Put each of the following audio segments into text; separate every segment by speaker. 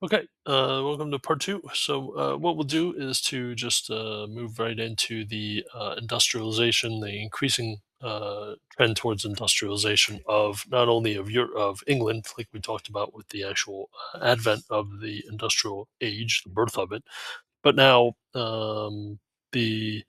Speaker 1: Okay, welcome to part two. What we'll do is to just move right into the industrialization, the increasing trend towards industrialization of not only of England, like we talked about with the actual advent of the industrial age, the birth of it, but now the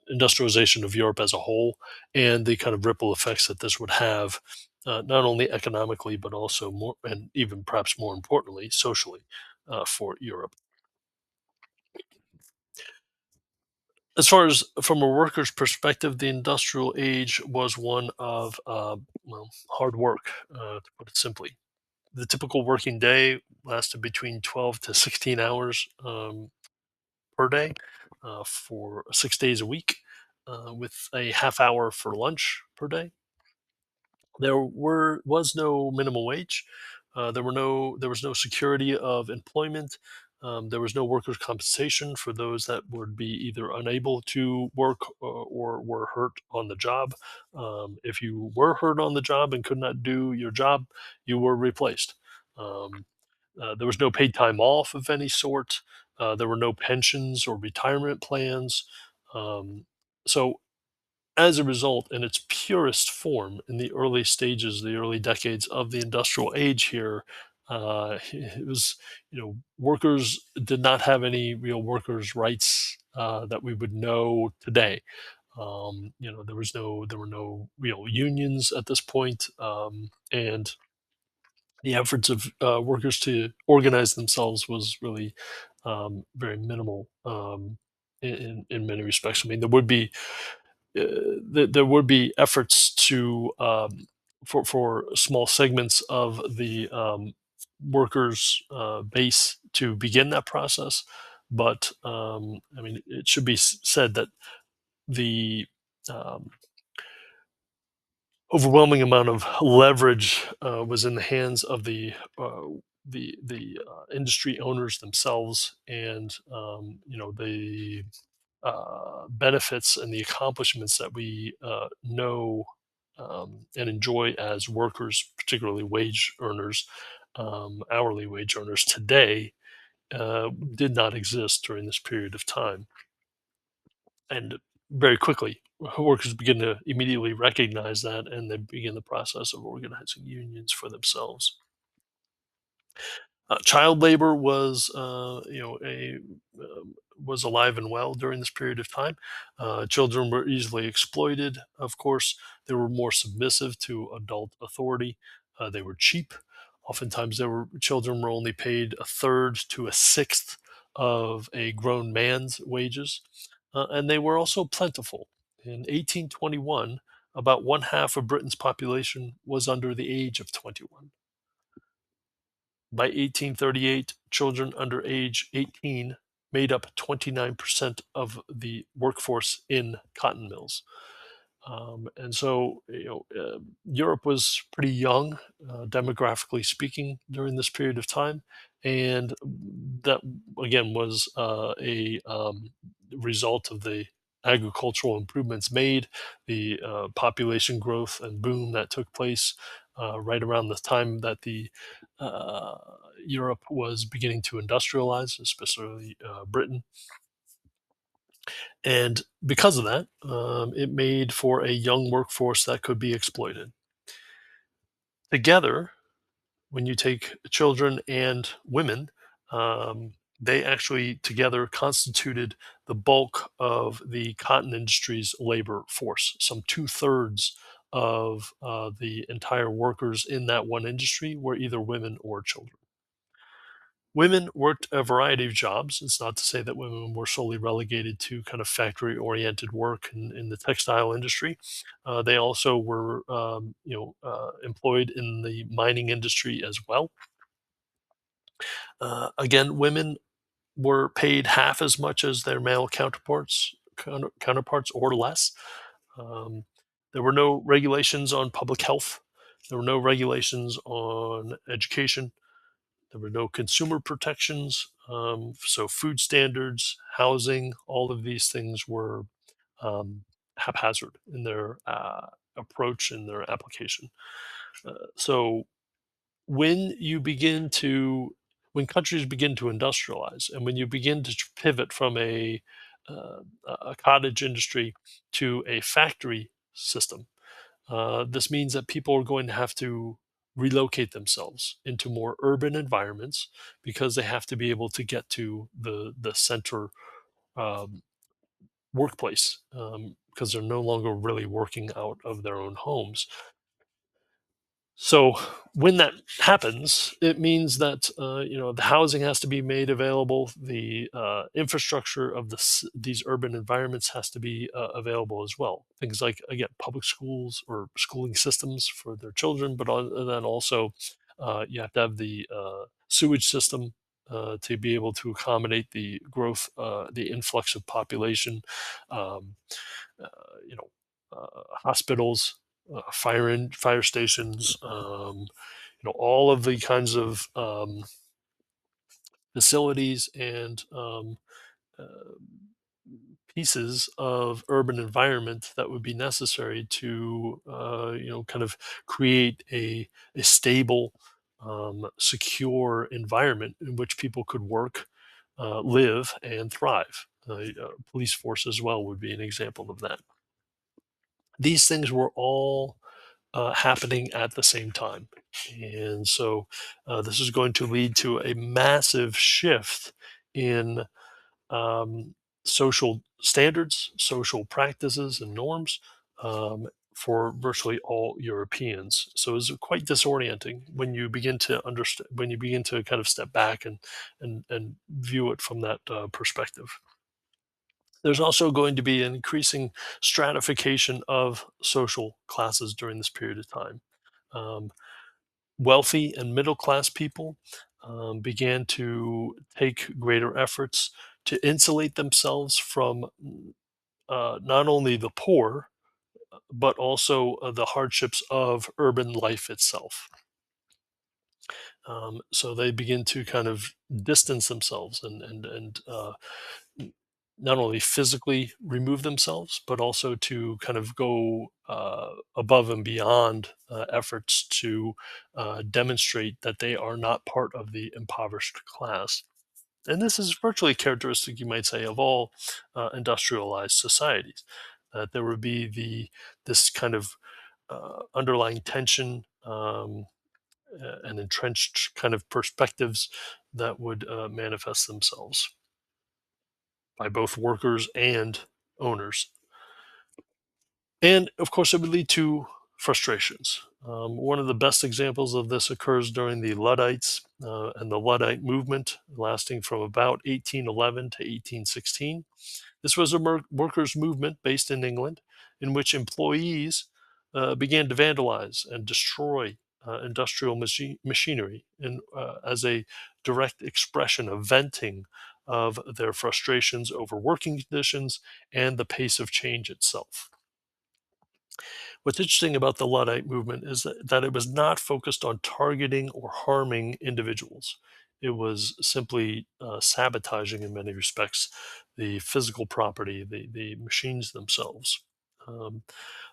Speaker 1: industrialization of Europe as a whole, and the kind of ripple effects that this would have, not only economically but also more, and even perhaps more importantly, socially, for Europe. As far as from a worker's perspective, the industrial age was one of hard work, to put it simply. The typical working day lasted between 12 to 16 hours per day for 6 days a week, with a half hour for lunch per day. There was no minimum wage. There was no security of employment. There was no workers' compensation for those that would be either unable to work or were hurt on the job. If you were hurt on the job and could not do your job, you were replaced. Um, there was no paid time off of any sort. There were no pensions or retirement plans. Um, so as a result, in its purest form, in the early stages, the early decades of the industrial age here, it was, workers did not have any real workers' rights that we would know today. There were no real unions at this point, and the efforts of workers to organize themselves was really very minimal in many respects. I mean, there would be efforts to for small segments of the workers' base to begin that process, but I mean, it should be said that the um, overwhelming amount of leverage was in the hands of the industry owners themselves, and the benefits and the accomplishments that we know and enjoy as workers, particularly wage earners, hourly wage earners today, did not exist during this period of time. And very quickly, workers begin to immediately recognize that, and they begin the process of organizing unions for themselves. Child labor was, was alive and well during this period of time. Children were easily exploited. Of course, they were more submissive to adult authority. They were cheap. Oftentimes, children were only paid a third to a sixth of a grown man's wages, and they were also plentiful. In 1821, about one half of Britain's population was under the age of 21. By 1838, children under age 18 made up 29% of the workforce in cotton mills. Europe was pretty young, demographically speaking, during this period of time. And that, again, was a result of the agricultural improvements made, the population growth and boom that took place right around the time that the uh, Europe was beginning to industrialize, especially Britain. And because of that, it made for a young workforce that could be exploited. Together, when you take children and women, they actually together constituted the bulk of the cotton industry's labor force. Some two-thirds of the entire workers in that one industry were either women or children. Women worked a variety of jobs. It's not to say that women were solely relegated to kind of factory-oriented work in the textile industry. They also were, employed in the mining industry as well. Again, women were paid half as much as their male counterparts or less. Um, there were no regulations on public health. There were no regulations on education. There were no consumer protections. So food standards, housing, all of these things were haphazard in their approach and their application. So when you begin to when countries begin to industrialize and when you begin to pivot from a cottage industry to a factory system, this means that people are going to have to relocate themselves into more urban environments because they have to be able to get to the center um, workplace, because they're no longer really working out of their own homes. So when that happens, it means that the housing has to be made available. The infrastructure of these urban environments has to be available as well. Things like, again, public schools or schooling systems for their children, but and then also you have to have the sewage system to be able to accommodate the growth, the influx of population. Um, uh, you know, Hospitals, fire stations, all of the kinds of facilities and uh, pieces of urban environment that would be necessary to, kind of create a stable, secure environment in which people could work, live, and thrive. Police force as well would be an example of that. These things were all happening at the same time. And so this is going to lead to a massive shift in um, social standards, social practices, and norms for virtually all Europeans. So it's quite disorienting when you begin to understand, when you begin to kind of step back and view it from that perspective. There's also going to be an increasing stratification of social classes during this period of time. Um, Wealthy and middle class people began to take greater efforts to insulate themselves from not only the poor, but also the hardships of urban life itself. So they begin to kind of distance themselves and n- not only physically remove themselves, but also to kind of go above and beyond efforts to demonstrate that they are not part of the impoverished class. And this is virtually characteristic, you might say, of all industrialized societies. That there would be this kind of underlying tension, and entrenched kind of perspectives that would manifest themselves by both workers and owners. And of course, it would lead to frustrations. One of the best examples of this occurs during the Luddites and the Luddite movement, lasting from about 1811 to 1816. This was a workers' movement based in England in which employees began to vandalize and destroy industrial machinery as a direct expression of venting of their frustrations over working conditions and the pace of change itself. What's interesting about the Luddite movement is that it was not focused on targeting or harming individuals. It was simply sabotaging, in many respects, the physical property, the machines themselves. Um,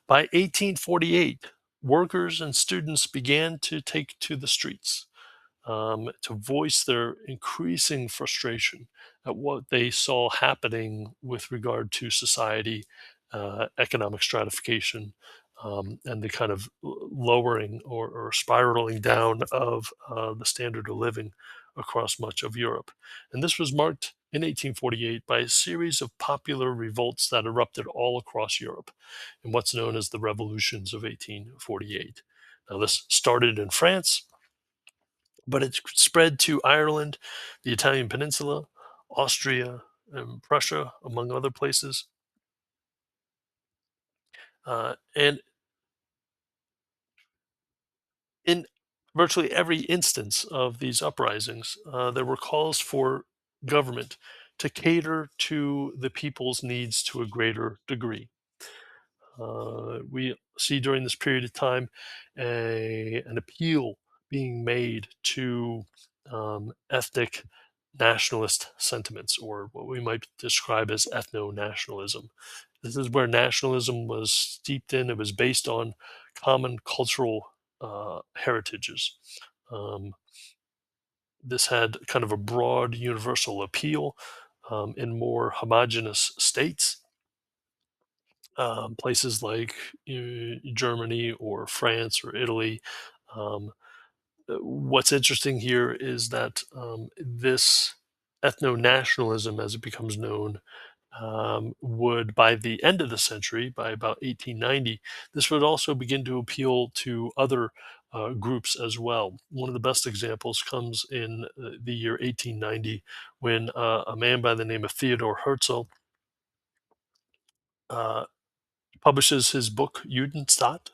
Speaker 1: by 1848, workers and students began to take to the streets to voice their increasing frustration at what they saw happening with regard to society, economic stratification, and the kind of lowering or spiraling down of the standard of living across much of Europe. And this was marked in 1848 by a series of popular revolts that erupted all across Europe in what's known as the revolutions of 1848. Now, this started in France, but it spread to Ireland, the Italian peninsula, Austria, and Prussia, among other places. And in virtually every instance of these uprisings, there were calls for government to cater to the people's needs to a greater degree. We see during this period of time an appeal being made to ethnic nationalist sentiments, or what we might describe as ethno nationalism. This is where nationalism was steeped in, it was based on common cultural heritages. Um, this had kind of a broad universal appeal in more homogenous states, places like Germany or France or Italy. Um, what's interesting here is that this ethno nationalism, as it becomes known, would, by the end of the century, by about 1890, this would also begin to appeal to other groups as well. One of the best examples comes in the year 1890 when a man by the name of Theodor Herzl uh, publishes his book Judenstaat.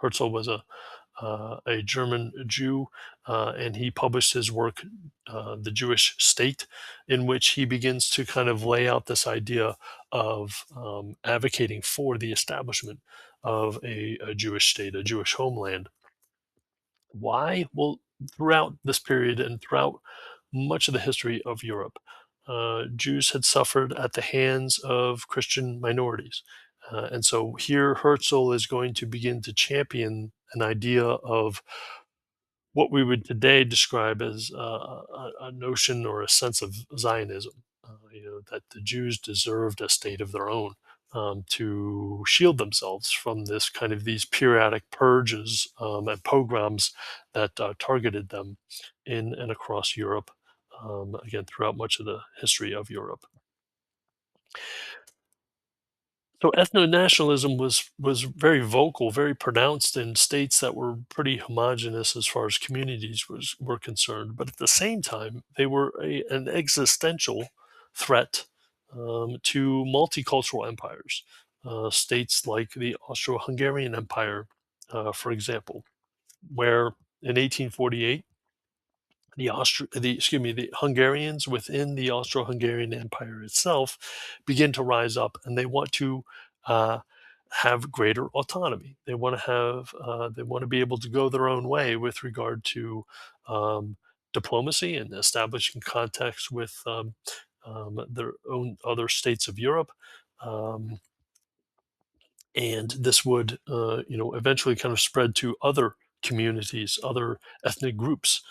Speaker 1: Herzl was a German Jew, and he published his work, The Jewish State, in which he begins to kind of lay out this idea of advocating for the establishment of a Jewish state, a Jewish homeland. Why? Well, throughout this period and throughout much of the history of Europe, Jews had suffered at the hands of Christian minorities. And so here Herzl is going to begin to champion an idea of what we would today describe as a notion or a sense of Zionism, that the Jews deserved a state of their own, to shield themselves from this kind of these periodic purges and pogroms that targeted them in and across Europe, again, throughout much of the history of Europe. So ethno-nationalism was very vocal, very pronounced in states that were pretty homogenous as far as communities were concerned. But at the same time, they were an existential threat to multicultural empires. States like the Austro-Hungarian Empire, for example, where in 1848 the Hungarians within the Austro-Hungarian Empire itself begin to rise up, and they want to uh, have greater autonomy. They want to be able to go their own way with regard to diplomacy and establishing contacts with their own other states of Europe. Um, and this would eventually kind of spread to other communities, other ethnic groups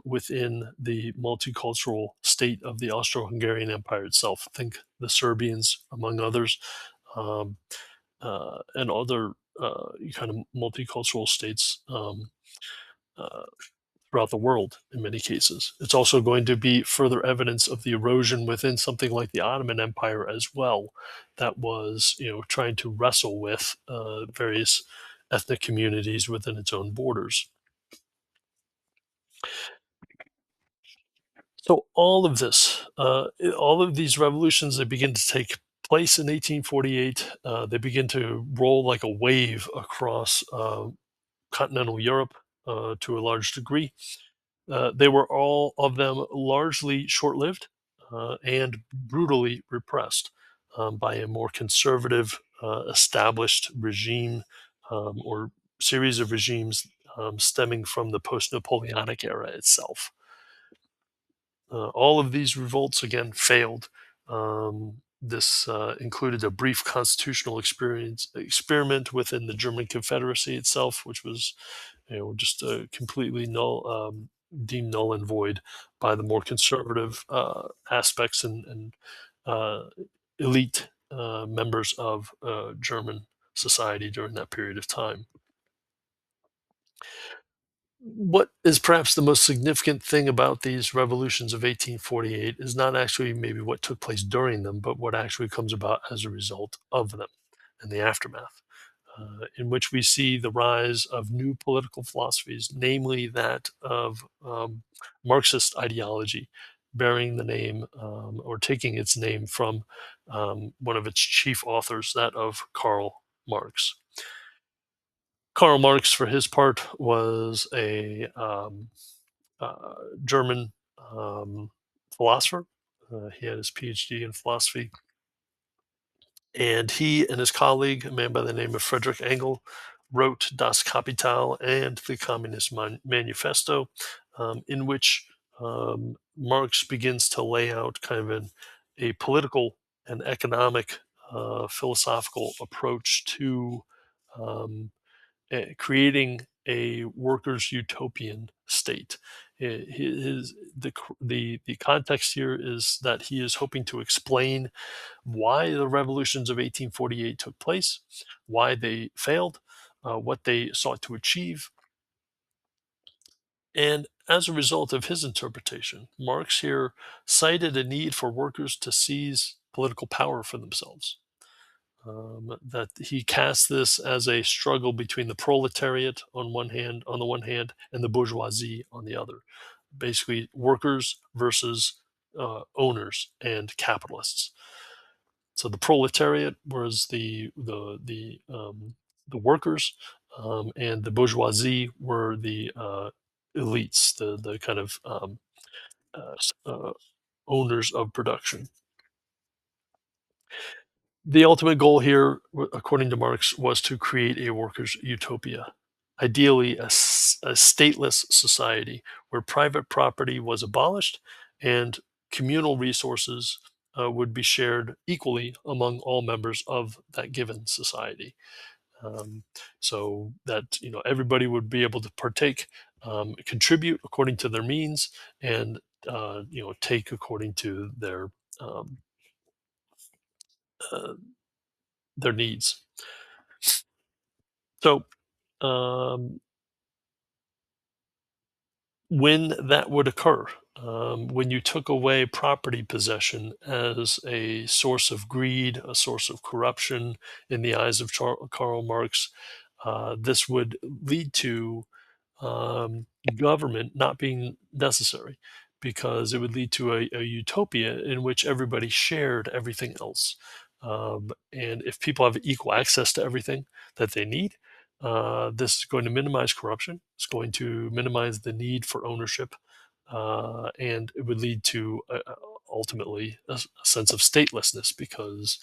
Speaker 1: within the multicultural state of the Austro-Hungarian Empire itself. Think the Serbians, among others, um, and other kind of multicultural states uh, throughout the world in many cases. It's also going to be further evidence of the erosion within something like the Ottoman Empire as well, that was, trying to wrestle with various ethnic communities within its own borders. So all of these revolutions, they begin to take place in 1848. They begin to roll like a wave across continental Europe to a large degree. They were all of them largely short lived and brutally repressed by a more conservative, established regime or series of regimes stemming from the post Napoleonic era itself. All of these revolts again failed. This included a brief constitutional experiment within the German Confederacy itself, which was, just completely deemed null and void by the more conservative aspects and uh, elite members of German society during that period of time. What is perhaps the most significant thing about these revolutions of 1848 is not actually maybe what took place during them, but what actually comes about as a result of them and the aftermath, in which we see the rise of new political philosophies, namely that of Marxist ideology, bearing the name or taking its name from one of its chief authors, that of Karl Marx. Karl Marx, for his part, was a German philosopher. He had his PhD in philosophy, and he and his colleague, a man by the name of Friedrich Engel, wrote Das Kapital and the Communist Manifesto, in which Marx begins to lay out kind of a political and economic philosophical approach to um, creating a workers' utopian state, His the context here is that he is hoping to explain why the revolutions of 1848 took place, why they failed, what they sought to achieve, and as a result of his interpretation, Marx here cited a need for workers to seize political power for themselves. That he cast this as a struggle between the proletariat on the one hand, and the bourgeoisie on the other. Basically, workers versus owners and capitalists. So the proletariat was the workers, and the bourgeoisie were the elites, the kind of owners of production. The ultimate goal here, according to Marx, was to create a workers' utopia, ideally a stateless society where private property was abolished and communal resources would be shared equally among all members of that given society. Um, so that everybody would be able to partake, contribute according to their means, and take according to um, uh, their needs. So um, when that would occur, when you took away property possession as a source of greed, a source of corruption in the eyes of Karl Marx, this would lead to government not being necessary because it would lead to a utopia in which everybody shared everything else. And if people have equal access to everything that they need, this is going to minimize corruption. It's going to minimize the need for ownership, and it would lead to ultimately a sense of statelessness because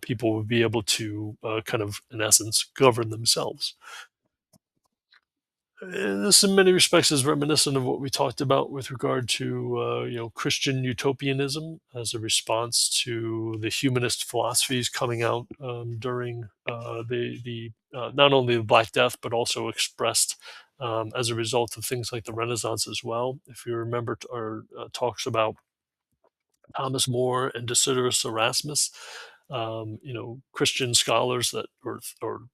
Speaker 1: people would be able to kind of, in essence, govern themselves. This in many respects is reminiscent of what we talked about with regard to Christian utopianism as a response to the humanist philosophies coming out during the not only the Black Death but also expressed as a result of things like the Renaissance as well. If you remember our talks about Thomas More and Desiderius Erasmus, Christian scholars that or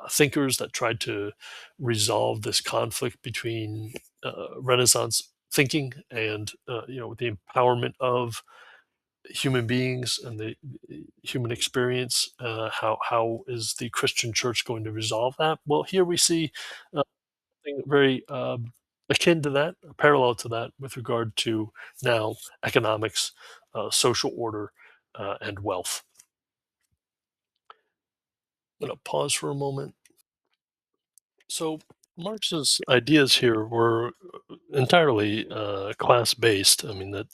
Speaker 1: thinkers that tried to resolve this conflict between Renaissance thinking and the empowerment of human beings and the human experience. How is the Christian Church going to resolve that? Well, here we see something very akin to that, parallel to that, with regard to now economics, social order, and wealth. I'm going to pause for a moment. So Marx's ideas here were entirely class based. I mean that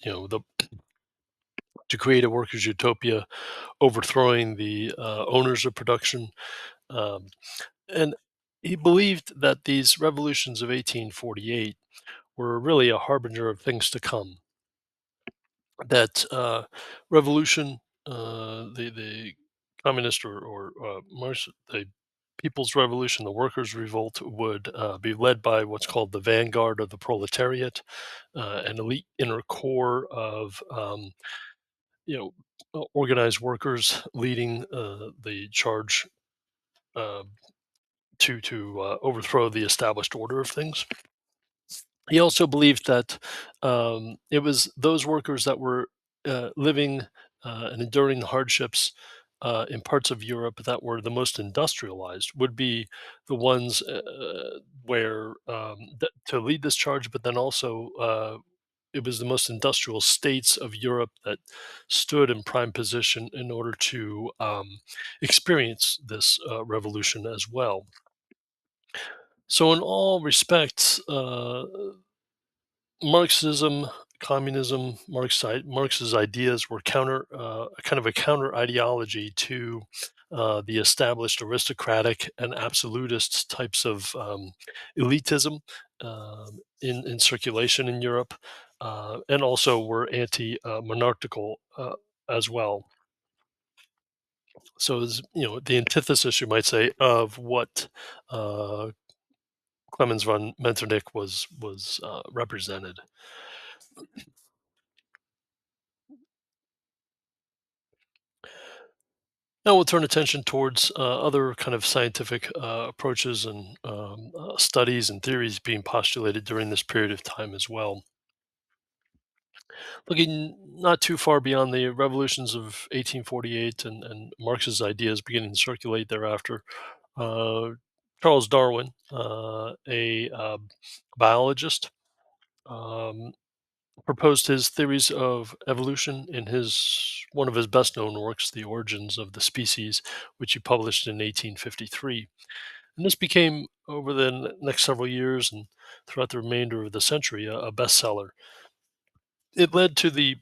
Speaker 1: to create a workers' utopia, overthrowing the owners of production, um, and he believed that these revolutions of 1848 were really a harbinger of things to come. That revolution, the communist or Marx, the People's Revolution, the Workers' Revolt, would be led by what's called the vanguard of the proletariat, an elite inner core of organized workers leading the charge uh, to overthrow the established order of things. He also believed that it was those workers that were living and enduring the hardships in parts of Europe that were the most industrialized would be the ones where to lead this charge, but then also it was the most industrial states of Europe that stood in prime position in order to experience this revolution as well. So, in all respects, Marxism, communism, Marx's ideas were kind of a counter ideology to the established aristocratic and absolutist types of elitism in circulation in Europe, and also were anti-monarchical as well. So, it's, the antithesis, you might say, of what uh, Clemens von Metternich was represented. Now we'll turn attention towards other kind of scientific approaches and studies and theories being postulated during this period of time as well. Looking not too far beyond the revolutions of 1848 and Marx's ideas beginning to circulate thereafter, uh, Charles Darwin, a biologist, um, proposed his theories of evolution in his one of his best known works, The Origins of the Species, which he published in 1853. And this became, over the next several years and throughout the remainder of the century, a bestseller. It led to the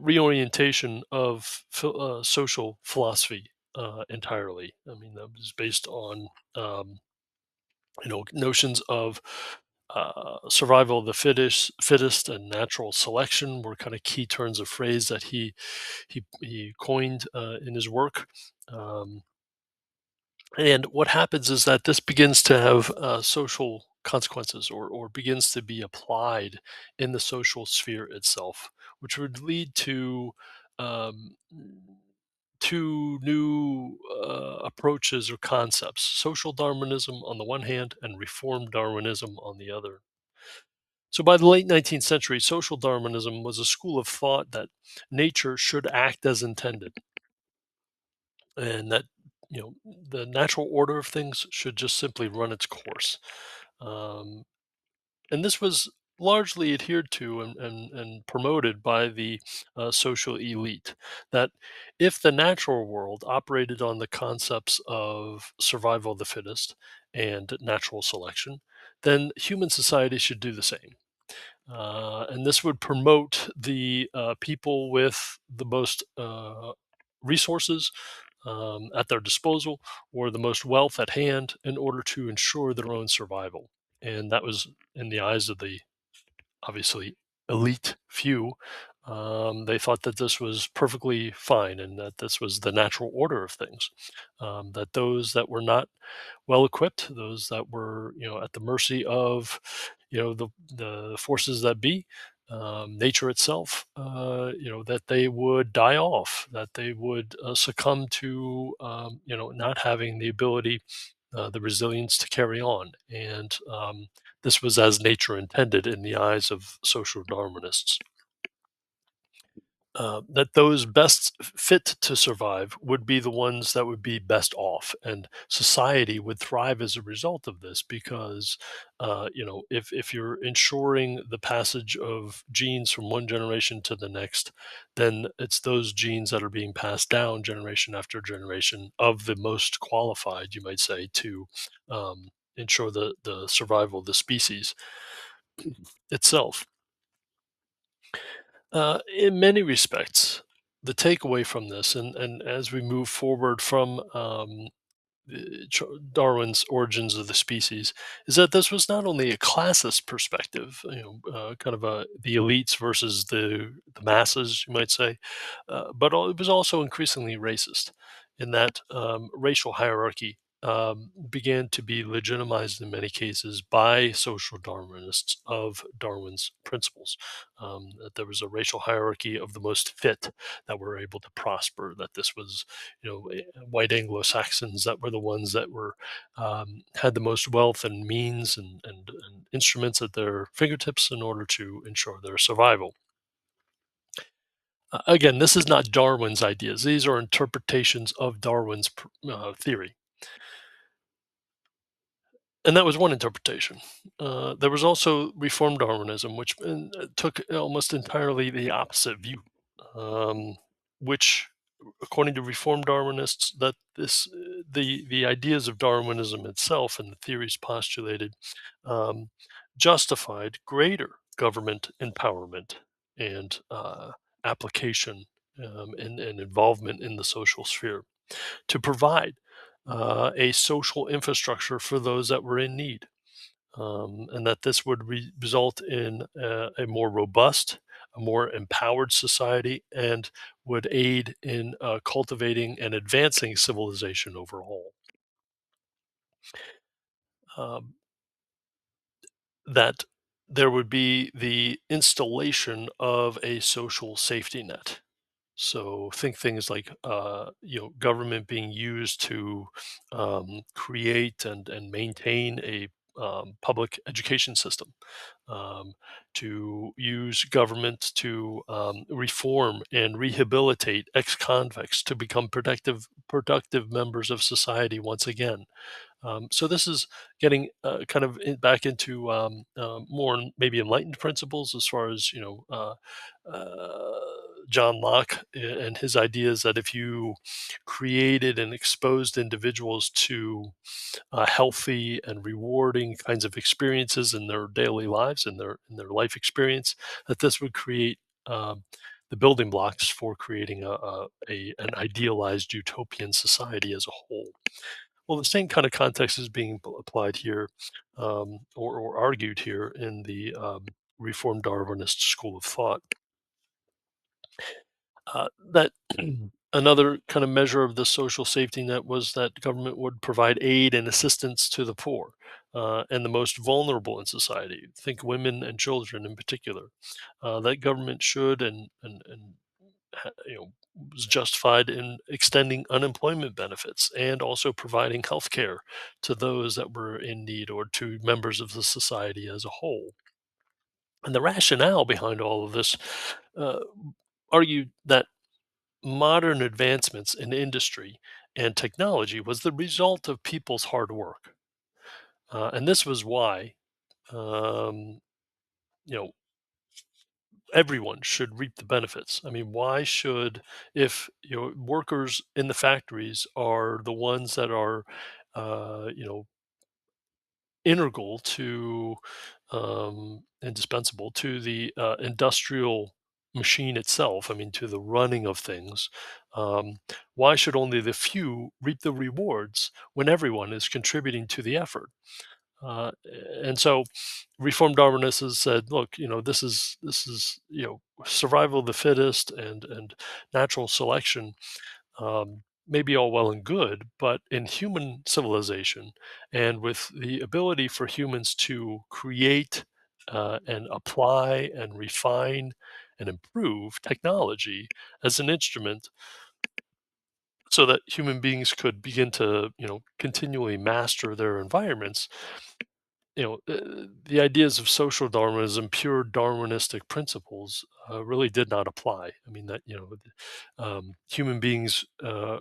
Speaker 1: reorientation of social philosophy entirely. I mean, that was based on um, notions of survival of the fittest, and natural selection were kind of key turns of phrase that he coined in his work. Um, and what happens is that this begins to have social consequences, or begins to be applied in the social sphere itself, which would lead to um, two new approaches or concepts: social Darwinism on the one hand, and reformed Darwinism on the other. So by the late 19th century, social Darwinism was a school of thought that nature should act as intended, and that the natural order of things should just simply run its course. Um, and this was largely adhered to and promoted by the social elite. That if the natural world operated on the concepts of survival of the fittest and natural selection, then human society should do the same. And this would promote the people with the most resources at their disposal, or the most wealth at hand, in order to ensure their own survival. And that was, in the eyes of the obviously elite few, they thought that this was perfectly fine and that this was the natural order of things. That those that were not well equipped, those that were at the mercy of the forces that be, nature itself, that they would die off, that they would succumb to not having the ability, the resilience to carry on. And this was as nature intended in the eyes of social Darwinists. That those best fit to survive would be the ones that would be best off, and society would thrive as a result of this, because if you're ensuring the passage of genes from one generation to the next, then it's those genes that are being passed down generation after generation of the most qualified, you might say, to ensure the survival of the species itself. In many respects, the takeaway from this, and as we move forward from Darwin's Origins of the Species, is that this was not only a classist perspective, kind of the elites versus the masses, you might say, but it was also increasingly racist, in that racial hierarchy began to be legitimized in many cases by social Darwinists of Darwin's principles. That there was a racial hierarchy of the most fit that were able to prosper. That this was, white Anglo-Saxons that were the ones that were had the most wealth and means and instruments at their fingertips in order to ensure their survival. Again, this is not Darwin's ideas; these are interpretations of Darwin's theory. And that was one interpretation. There was also Reformed Darwinism, which took almost entirely the opposite view, um, which, according to Reformed Darwinists, that the ideas of Darwinism itself and the theories postulated um, justified greater government empowerment and application, and involvement in the social sphere, to provide a social infrastructure for those that were in need, and that this would result in a more robust, a more empowered society, and would aid in cultivating and advancing civilization overall. Um, that there would be the installation of a social safety net. So think things like government being used to create and maintain a public education system, um, to use government to reform and rehabilitate ex-convicts to become productive members of society once again. So this is getting kind of back into more maybe enlightened principles as far as uh, John Locke and his ideas that if you created and exposed individuals to healthy and rewarding kinds of experiences in their daily lives and their life experience, that this would create the building blocks for creating an idealized utopian society as a whole. Well, the same kind of context is being applied here, or argued here in the Reformed Darwinist school of thought. That another kind of measure of the social safety net was that government would provide aid and assistance to the poor and the most vulnerable in society. Think women and children in particular. That government should and was justified in extending unemployment benefits and also providing health care to those that were in need or to members of the society as a whole. And the rationale behind all of this uh, argued that modern advancements in industry and technology was the result of people's hard work. And this was why, um, you know, everyone should reap the benefits. I mean, why should if workers in the factories are the ones that are, you know, integral to indispensable to the industrial machine itself. I mean, to the running of things. Um, why should only the few reap the rewards when everyone is contributing to the effort? Uh, and so, Reformed Darwinists has said, look, this is survival of the fittest and natural selection may be all well and good, but in human civilization and with the ability for humans to create and apply and refine and improve technology as an instrument so that human beings could begin to continually master their environments. The ideas of social Darwinism, pure Darwinistic principles, really did not apply. I mean, that human beings, uh,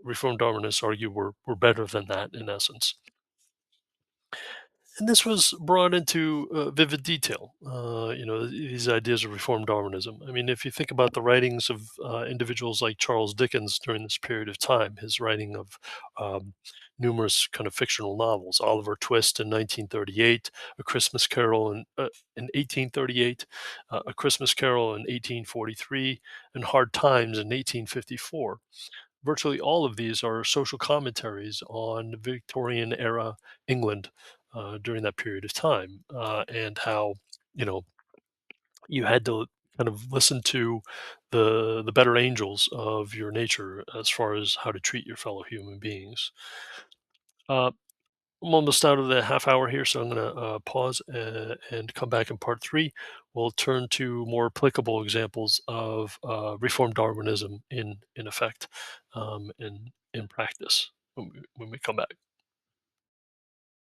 Speaker 1: Reformed Darwinists argue, were better than that in essence. And this was brought into vivid detail. These ideas of Reformed Darwinism. I mean, if you think about the writings of individuals like Charles Dickens during this period of time, his writing of numerous kind of fictional novels, Oliver Twist in 1938, A Christmas Carol in 1838, A Christmas Carol in 1843, and Hard Times in 1854. Virtually all of these are social commentaries on Victorian era England during that period of time, and how you know you had to kind of listen to the better angels of your nature as far as how to treat your fellow human beings. Uh, I'm almost out of the half hour here, so I'm going to pause and come back in part three. We'll turn to more applicable examples of Reformed Darwinism in effect in practice when we come back.